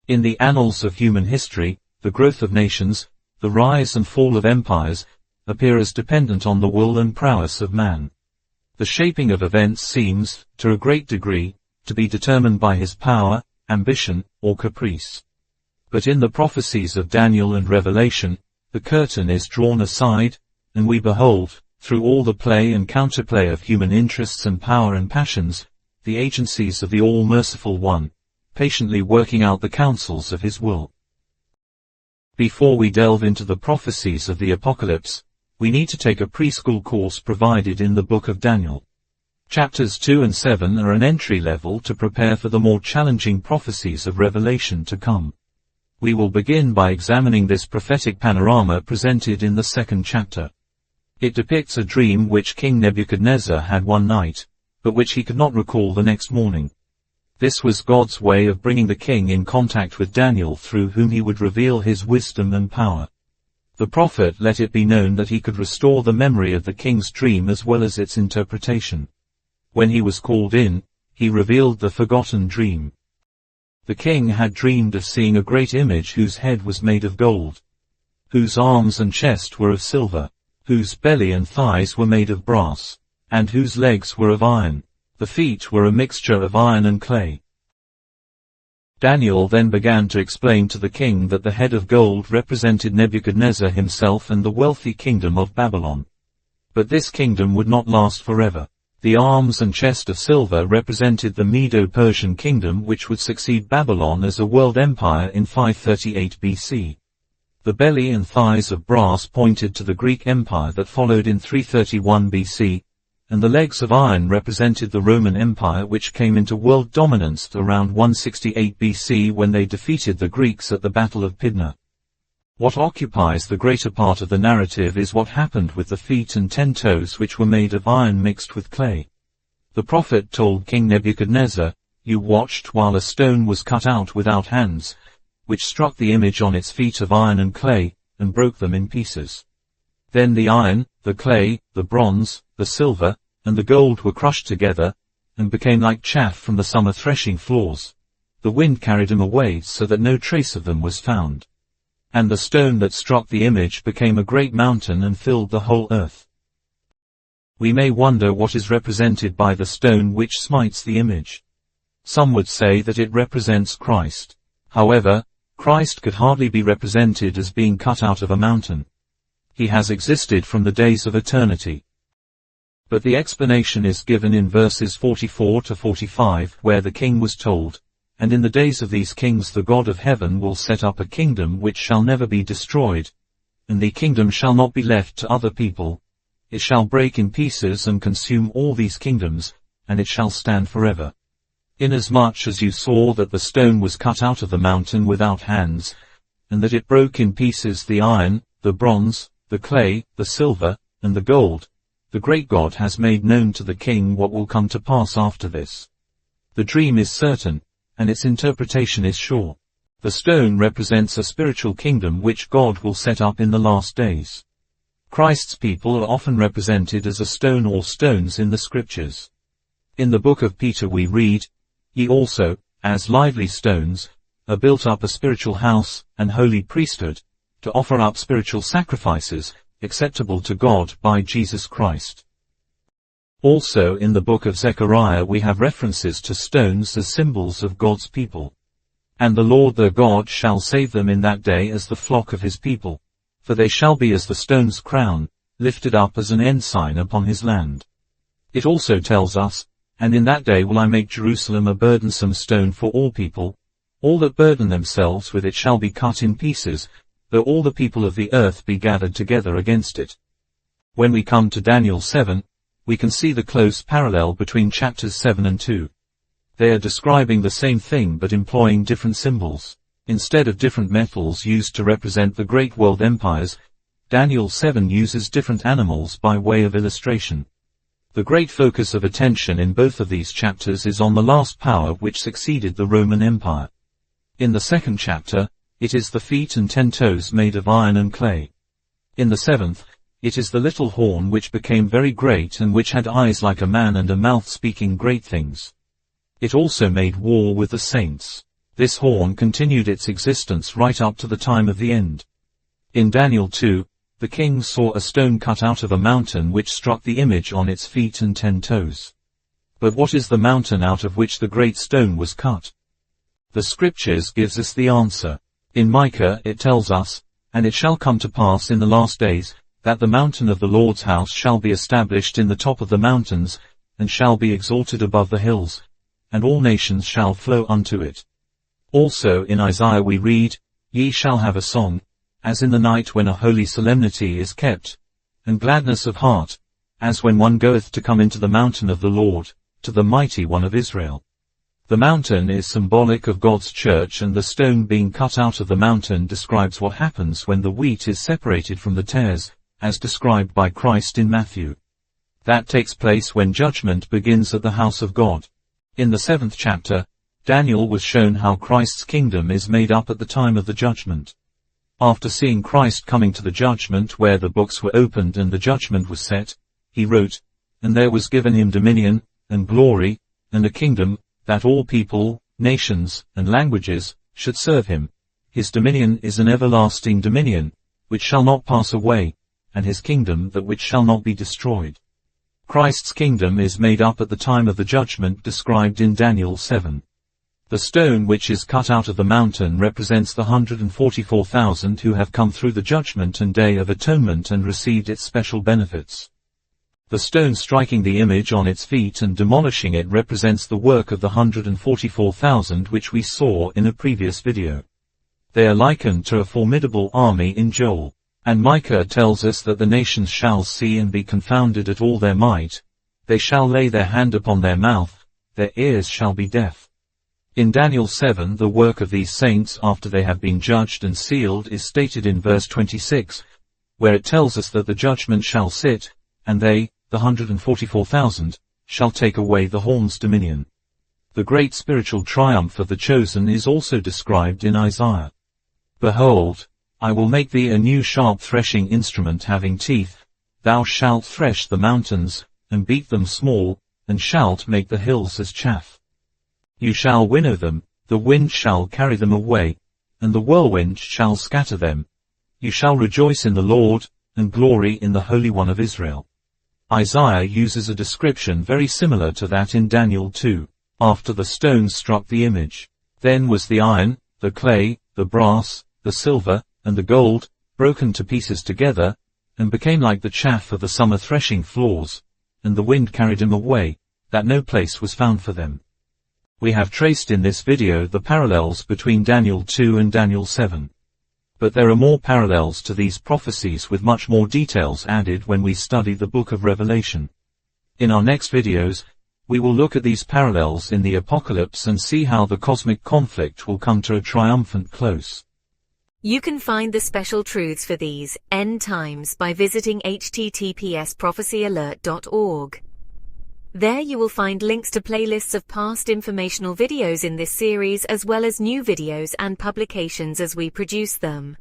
In the annals of human history, the growth of nations, the rise and fall of empires, appear as dependent on the will and prowess of man. The shaping of events seems, to a great degree, to be determined by his power, ambition, or caprice. But in the prophecies of Daniel and Revelation, the curtain is drawn aside, and we behold, through all the play and counterplay of human interests and power and passions, the agencies of the all-merciful One, patiently working out the counsels of his will. Before we delve into the prophecies of the Apocalypse, we need to take a preschool course provided in the book of Daniel. Chapters 2 and 7 are an entry level to prepare for the more challenging prophecies of Revelation to come. We will begin by examining this prophetic panorama presented in the second chapter. It depicts a dream which King Nebuchadnezzar had one night, but which he could not recall the next morning. This was God's way of bringing the king in contact with Daniel, through whom he would reveal his wisdom and power. The prophet let it be known that he could restore the memory of the king's dream as well as its interpretation. When he was called in, he revealed the forgotten dream. The king had dreamed of seeing a great image whose head was made of gold, whose arms and chest were of silver, whose belly and thighs were made of brass, and whose legs were of iron. The feet were a mixture of iron and clay. Daniel then began to explain to the king that the head of gold represented Nebuchadnezzar himself and the wealthy kingdom of Babylon. But this kingdom would not last forever. The arms and chest of silver represented the Medo-Persian kingdom, which would succeed Babylon as a world empire in 538 BC. The belly and thighs of brass pointed to the Greek Empire that followed in 331 BC, and the legs of iron represented the Roman Empire, which came into world dominance around 168 BC when they defeated the Greeks at the Battle of Pydna. What occupies the greater part of the narrative is what happened with the feet and 10 toes, which were made of iron mixed with clay. The prophet told King Nebuchadnezzar, "You watched while a stone was cut out without hands, which struck the image on its feet of iron and clay, and broke them in pieces. Then the iron, the clay, the bronze, the silver, and the gold were crushed together, and became like chaff from the summer threshing floors. The wind carried them away so that no trace of them was found. And the stone that struck the image became a great mountain and filled the whole earth." We may wonder what is represented by the stone which smites the image. Some would say that it represents Christ. However, Christ could hardly be represented as being cut out of a mountain. He has existed from the days of eternity. But the explanation is given in verses 44 to 45, where the king was told, "And in the days of these kings the God of heaven will set up a kingdom which shall never be destroyed, and the kingdom shall not be left to other people. It shall break in pieces and consume all these kingdoms, and it shall stand forever. Inasmuch as you saw that the stone was cut out of the mountain without hands, and that it broke in pieces the iron, the bronze, the clay, the silver, and the gold, the great God has made known to the king what will come to pass after this. The dream is certain, and its interpretation is sure. The stone represents a spiritual kingdom which God will set up in the last days. Christ's people are often represented as a stone or stones in the scriptures. In the book of Peter we read, "Ye also, as lively stones, are built up a spiritual house, and holy priesthood, to offer up spiritual sacrifices, acceptable to God by Jesus Christ." Also in the book of Zechariah we have references to stones as symbols of God's people. "And the Lord their God shall save them in that day as the flock of his people, for they shall be as the stone's crown, lifted up as an ensign upon his land." It also tells us, "And in that day will I make Jerusalem a burdensome stone for all people. All that burden themselves with it shall be cut in pieces, though all the people of the earth be gathered together against it." When we come to Daniel 7, we can see the close parallel between chapters 7 and 2. They are describing the same thing but employing different symbols. Instead of different metals used to represent the great world empires, Daniel 7 uses different animals by way of illustration. The great focus of attention in both of these chapters is on the last power which succeeded the Roman Empire. In the second chapter, it is the feet and 10 toes made of iron and clay. In the seventh, it is the little horn which became very great and which had eyes like a man and a mouth speaking great things. It also made war with the saints. This horn continued its existence right up to the time of the end. In Daniel 2, the king saw a stone cut out of a mountain which struck the image on its feet and 10 toes. But what is the mountain out of which the great stone was cut? The scriptures gives us the answer. In Micah it tells us, "And it shall come to pass in the last days, that the mountain of the Lord's house shall be established in the top of the mountains, and shall be exalted above the hills, and all nations shall flow unto it." Also in Isaiah we read, "Ye shall have a song, as in the night when a holy solemnity is kept, and gladness of heart, as when one goeth to come into the mountain of the Lord, to the mighty one of Israel." The mountain is symbolic of God's church, and the stone being cut out of the mountain describes what happens when the wheat is separated from the tares, as described by Christ in Matthew. That takes place when judgment begins at the house of God. In the 7th chapter, Daniel was shown how Christ's kingdom is made up at the time of the judgment. After seeing Christ coming to the judgment where the books were opened and the judgment was set, he wrote, "And there was given him dominion, and glory, and a kingdom, that all people, nations, and languages, should serve him. His dominion is an everlasting dominion, which shall not pass away, and his kingdom that which shall not be destroyed." Christ's kingdom is made up at the time of the judgment described in Daniel 7. The stone which is cut out of the mountain represents the 144,000 who have come through the judgment and day of atonement and received its special benefits. The stone striking the image on its feet and demolishing it represents the work of the 144,000 which we saw in a previous video. They are likened to a formidable army in Joel. And Micah tells us that the nations shall see and be confounded at all their might. They shall lay their hand upon their mouth, their ears shall be deaf. In Daniel 7 the work of these saints after they have been judged and sealed is stated in verse 26, where it tells us that the judgment shall sit, and they, the 144,000, shall take away the horn's dominion. The great spiritual triumph of the chosen is also described in Isaiah. "Behold, I will make thee a new sharp threshing instrument having teeth. Thou shalt thresh the mountains, and beat them small, and shalt make the hills as chaff. You shall winnow them, the wind shall carry them away, and the whirlwind shall scatter them. You shall rejoice in the Lord, and glory in the Holy One of Israel." Isaiah uses a description very similar to that in Daniel 2. After the stone struck the image, then was the iron, the clay, the brass, the silver, and the gold, broken to pieces together, and became like the chaff of the summer threshing floors, and the wind carried them away, that no place was found for them. We have traced in this video the parallels between Daniel 2 and Daniel 7. But there are more parallels to these prophecies with much more details added when we study the book of Revelation. In our next videos, we will look at these parallels in the Apocalypse and see how the cosmic conflict will come to a triumphant close. You can find the special truths for these end times by visiting https://prophecyalert.org. There you will find links to playlists of past informational videos in this series as well as new videos and publications as we produce them.